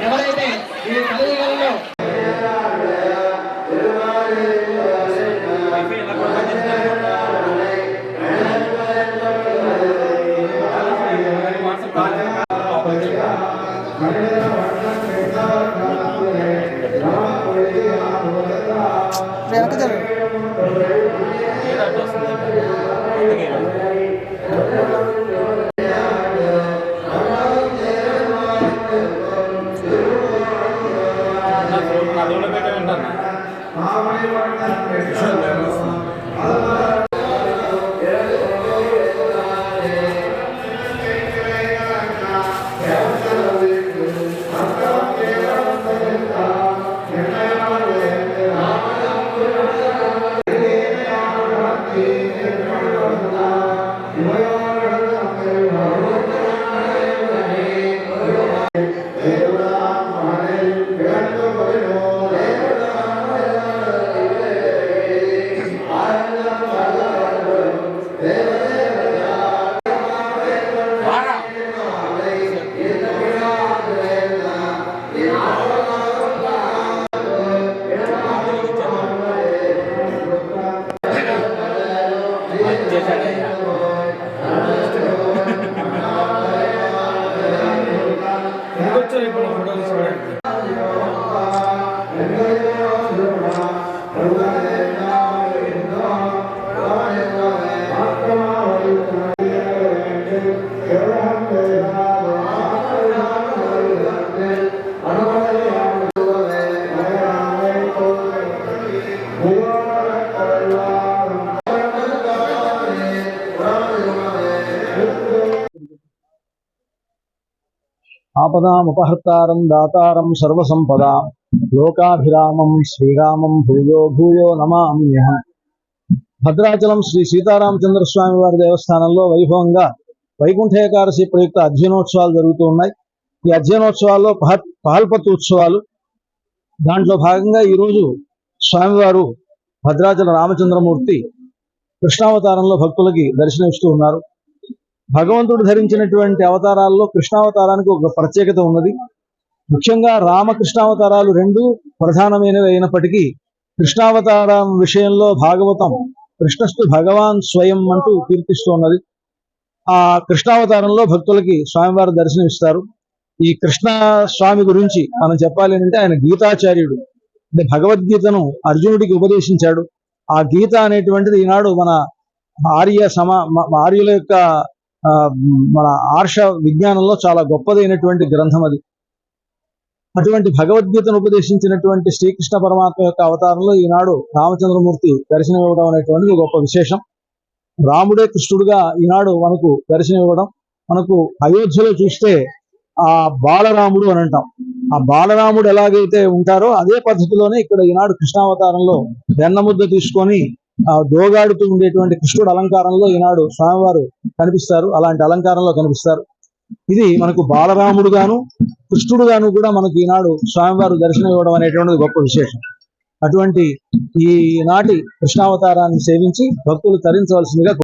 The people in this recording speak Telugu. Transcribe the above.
ఎవరైతే ఈ కలియుగంలో ఆపదాముపహర్తారం దాతారం సర్వసంపదాం లోకాభిరామం శ్రీరామం భూయో భూయో నమామ్యహం. భద్రాచలం శ్రీ సీతారామచంద్ర స్వామి వారి దేవస్థానంలో వైభవంగా వైకుంఠ ఏకాదశి ప్రయుక్త అధ్యయనోత్సవాలు జరుగుతూ ఉన్నాయి. ఈ అధ్యయనోత్సవాల్లో పాల్పత్తు ఉత్సవాలు. దాంట్లో భాగంగా ఈరోజు స్వామివారు భద్రాచల రామచంద్రమూర్తి కృష్ణావతారంలో భక్తులకి దర్శనమిస్తూ ఉన్నారు. భగవంతుడు ధరించినటువంటి అవతారాల్లో కృష్ణావతారానికి ఒక ప్రత్యేకత ఉన్నది. ముఖ్యంగా రామకృష్ణావతారాలు రెండు ప్రధానమైనవి అయినప్పటికీ కృష్ణావతారం విషయంలో భాగవతం కృష్ణస్తు భగవాన్ స్వయం అంటూ కీర్తిస్తూ ఉన్నది. ఆ కృష్ణావతారంలో భక్తులకి స్వామివారు దర్శనమిస్తారు. ఈ కృష్ణ స్వామి గురించి మనం చెప్పాలి అంటే ఆయన గీతాచార్యుడు. అంటే భగవద్గీతను అర్జునుడికి ఉపదేశించాడు. ఆ గీత అనేటువంటిది ఈనాడు మన ఆర్యుల యొక్క మన ఆర్ష విజ్ఞానంలో చాలా గొప్పదైనటువంటి గ్రంథం అది. అటువంటి భగవద్గీతను ఉపదేశించినటువంటి శ్రీకృష్ణ పరమాత్మ యొక్క అవతారంలో ఈనాడు రామచంద్రమూర్తి దర్శనం ఇవ్వడం అనేటువంటిది గొప్ప విశేషం. రాముడే కృష్ణుడుగా ఈనాడు మనకు దర్శనం ఇవ్వడం. మనకు అయోధ్యలో చూస్తే ఆ బాలరాముడు అని అంటాం. ఆ బాలరాముడు ఎలాగైతే ఉంటారో అదే పద్ధతిలోనే ఇక్కడ ఈనాడు కృష్ణావతారంలో వెన్నముద్ద తీసుకొని దోగాడుతూ ఉండేటువంటి కృష్ణుడు అలంకారంలో ఈనాడు స్వామివారు కనిపిస్తారు. అలాంటి అలంకారంలో కనిపిస్తారు. ఇది మనకు బాలరాముడుగాను కృష్ణుడుగాను కూడా మనకి ఈనాడు స్వామివారు దర్శనం ఇవ్వడం అనేటువంటిది గొప్ప విశేషం. అటువంటి ఈనాటి కృష్ణావతారాన్ని సేవించి భక్తులు తరించవలసిందిగా